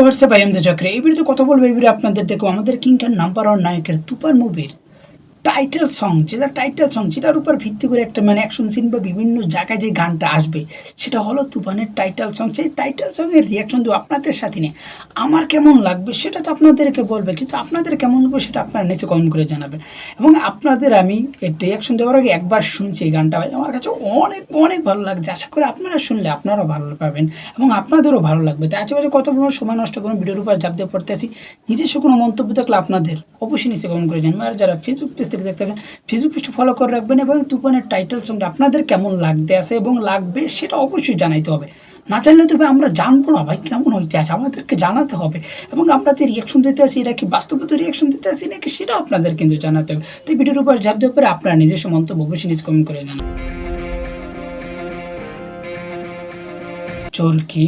WhatsApp I am the চক্রে। এই ভিডিওতে কথা বলবো, এই ভিডিও আপনাদের দেখো আমাদের কিংখান নাম্বার ওয়ান নায়কের তুফান মুভির টাইটেল সং, যেটার উপর ভিত্তি করে একটা অ্যাকশন সিন বা বিভিন্ন জায়গায় যে গানটা আসবে সেটা হলো তুফানের টাইটেল সং। সেই টাইটেল সঙের রিয়াকশন দেবো আপনাদের সাথে নিয়ে। আমার কেমন লাগবে সেটা তো আপনাদেরকে বলবে, কিন্তু আপনাদের কেমন লাগবে সেটা আপনারা নিচে কমেন্ট করে জানাবেন। এবং আপনাদের আমি এই রিয়াকশন দেওয়ার আগে একবার শুনছি এই গানটা, আমার কাছে অনেক অনেক ভালো লাগছে। আশা করি আপনারা শুনলে আপনারাও ভালো পাবেন এবং আপনাদেরও ভালো লাগবে। তাই আশেপাশে কত বড় সময় নষ্ট করুন ভিডিওর উপর ঝাঁপ দিয়ে পড়তে আসি। নিজস্ব কোনো মন্তব্য থাকলে আপনাদের অবশ্যই নিচে কমেন্ট করে জানবেন। আর যারা ফেসবুক পেজ থেকে দেখতেছেন, ফেসবুক পেজটা ফলো করে রাখবেন এবং তুফানের টাইটেল সঙ্গে আপনাদের কেমন লাগতে আছে এবং লাগবে সেটা অবশ্যই জানাইতে হবে। না জানলে তবে আমরা জানবো না ভাই কেমন হইতে আছে, আমাদেরকে জানাতে হবে। এবং আমরা যে রিয়াকশন দিতে আসি এটা কি বাস্তবত রিয়াকশন দিতে আসি নাকি সেটা আপনাদের কিন্তু জানাতে হবে। তো ভিডিওর উপর ঝাঁপ দেওয়ার পরে আপনারা নিজস্ব মন্তব্য অবশ্যই নিচে কমেন্ট করে জানান। চোরকি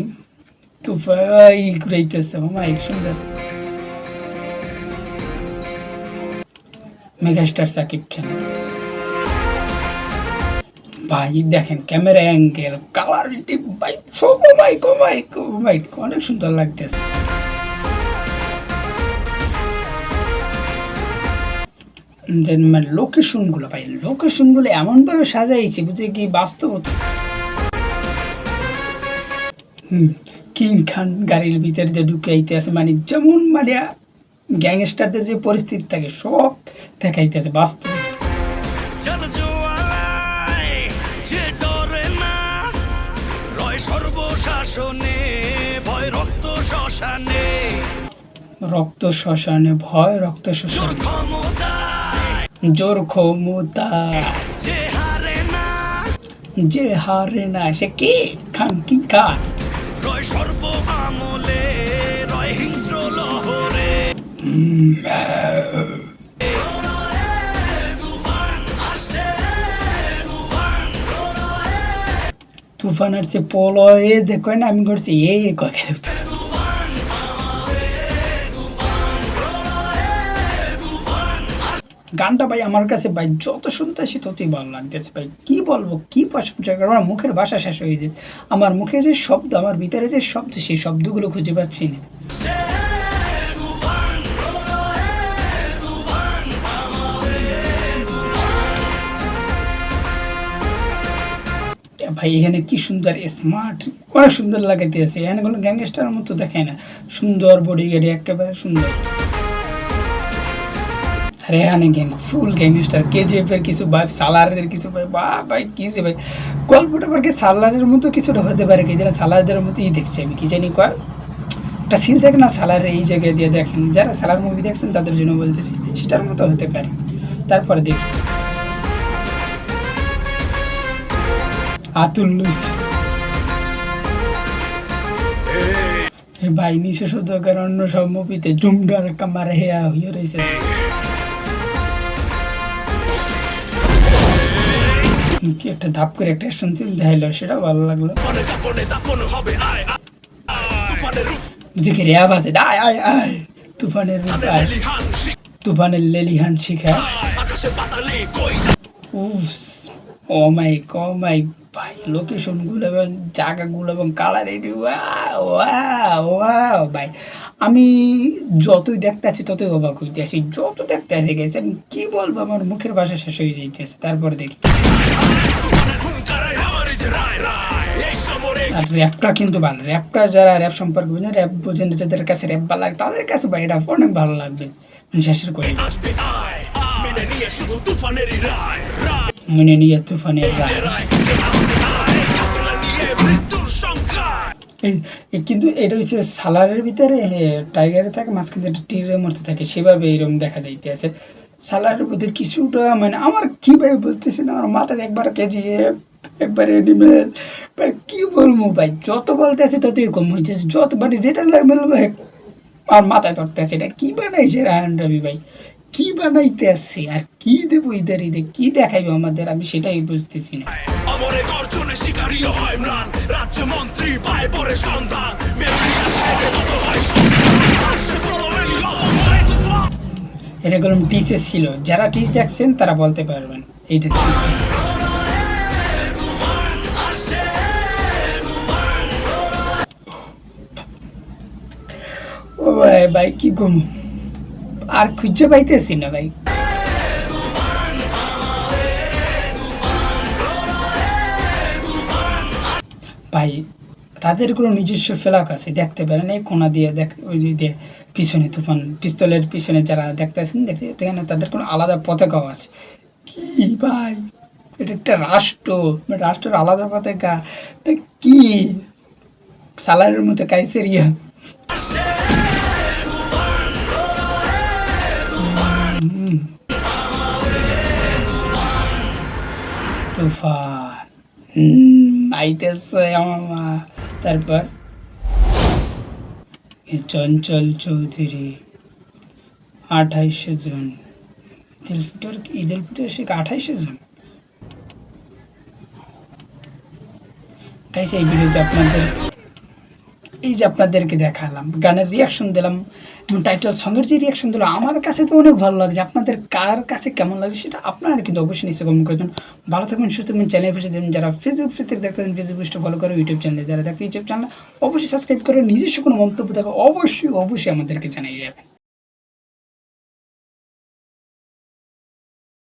তুফান ঘুরাইতেছে মামা, এক সুন্দর মেগাস্টার সাকিব খান ভাই। দেখেন ক্যামেরা অ্যাঙ্গেল, কালারিটি ভাই সব অনেক সুন্দর লাগতেছে। লোকেশনগুলো ভাই, লোকেশনগুলো এমনভাবে সাজাইছে বুঝে কি বাস্তব। কিং খান গাড়ির ভিতর দিয়ে ঢুকে আইতে আছে, যেমন গ্যাংস্টারদের যে পরিস্থিতি থাকে সব দেখাইতেছে বাস্তব। রক্ত শ্মশানে ভয়, রক্ত শ্মশানে জোর ক্ষমতা, যে হারে না সে কে খান কিং খান। রয় সর্ব আমলে, রয় হিংস্র লহরে, তুফানের চেয়ে পলয়ে দেখো না আমি করছি এই গানটা ভাই আমার কাছে ভাই যত শুনতেছি ততই ভালো লাগতেছে ভাই। কি বলবো, কি প্রশংসা করবো, আমার মুখের ভাষা শেষ হয়ে যাচ্ছে। আমার মুখে যে শব্দ, আমার ভিতরে যে শব্দ, সেই শব্দগুলো খুঁজে পাচ্ছি না ভাই। এখানে কি সুন্দর স্মার্ট, অনেক সুন্দর লাগাইতে আছে। এখানে কোনো গ্যাংস্টারের মতো দেখায় না, সুন্দর বডি গাড়ি একেবারে সুন্দর। রেহানে গ্যাং ফুল গ্যাংস্টার, কেজিএফ এর কিছু ভাই, সালারের কিছু ভাই, বা ভাই কিসে ভাই গল্পটা আবার কি সালারের মতো কিছুটা হতে পারে কি, যেন সালারদের মতো দেখছি আমি কি জানি কয় একটা সিল থাকে না সালারের, এই জায়গায় দিয়ে দেখেন যারা সালার মুভি দেখছেন তাদের জন্য বলতেছি, সেটার মতো হতে পারে। তারপরে দেখি আতুল ভাই নিশে শুধু অন্য সব মুভিতে ডুমডার কামারে হেয়া হয়ে রয়েছে। কি একটা ধাপ করে একটা শুনছি দেখাইলো, সেটা ভালো লাগলো। জিকে রেয়াব আছে আয় আয় আয়, তুফানের লেলিহান শিখা। ও মাই ভাই, লোকেশনগুলো এবং জায়গাগুলো এবং কালার এটি ভাই। আমি যতই দেখতে আছি ততই অবাক হইতে আসি, যত দেখতে আসি গেছে আমি কি বলবো, আমার মুখের ভাষা শেষ হয়ে যাইতেছে। তারপরে দেখি আর র্যাপটা কিন্তু ভালো, র্যাপটা যারা র্যাপ সম্পর্কে বুঝেন, র্যাপ বোঝেন, যাদের কাছে র্যাপ ভালো লাগে তাদের কাছে ভাই এটা অনেক ভালো লাগবে। শেষের করে মনে নিয়ে তুফানের রায়, কিন্তু এটা হচ্ছে সালারের ভিতরে টাইগারে থাকে, মাঝখানে একটা টিরের মধ্যে থাকে, সেভাবে এরকম দেখা যাইতে আছে। সালারের মধ্যে কিছুটা আমার কি ভাই বলতেছি না, আমার মাথায় একবার কেজিএফ, একবার এনিমেল ভাই, কি বলবো ভাই, যত বলতে আছে ততই কম হয়েছে। যত যেটা লাগবে আমার মাথায় ধরতে আছে, এটা কি বানাইছে রায়হান রবি ভাই, কি বানাইতে আসছে আর কি দেবো ঈদের ঈদে, কি দেখাইবে আমাদের, আমি সেটাই বুঝতেছি না। এটা কোনো টিসেস ছিল, যারা টিস দেখছেন তারা বলতে পারবেন এইটা। ভাই ভাই কি ঘুম আর খুঁজে পাইতেছি না ভাই। ভাই তাদের কোনো নিজস্ব ফ্ল্যাগ আছে দেখতে পারেন, এই কোনা দিয়ে দেখ ওই যে দিয়ে পিছনে তুফান পিস্তলের পিছনে যারা দেখতেছেন দেখতে এখানে তাদের কোনো আলাদা পতাকাও আছে। কি ভাই এটা একটা রাষ্ট্র, রাষ্ট্রের আলাদা পতাকা, এটা কি সালারের মতো কাইসেরিয়া। হুম, তুফান আইতেছে আমার মা। তারপর চঞ্চল চৌধুরী 28শে জুন, ঈদ উল ফিতর সে 28শে জুন। গাইস এই ভিডিওতে আপনাদেরকে দেখালাম, গানের রিয়াকশন দিলাম এবং টাইটেল সঙ্গের যে রিয়াকশন দিলাম, আমার কাছে তো অনেক ভালো লাগছে। আপনাদের কার কাছে কেমন লাগছে সেটা আপনারা কিন্তু অবশ্যই নিশ্চয় কমেন্ট করে দেবেন। ভালো থাকবেন, সুস্থ থাকবেন, চ্যানেল ফেসে যাবেন। যারা ফেসবুক পেজ থেকে দেখতেছেন ফেসবুক পেজটা ফলো করে, ইউটিউব চ্যানেলে যারা দেখতে ইউটিউব চ্যানেল অবশ্যই সাবস্ক্রাইব করে, নিজস্ব কোনো মন্তব্য থাকে অবশ্যই আমাদেরকে জানিয়ে যাবেন।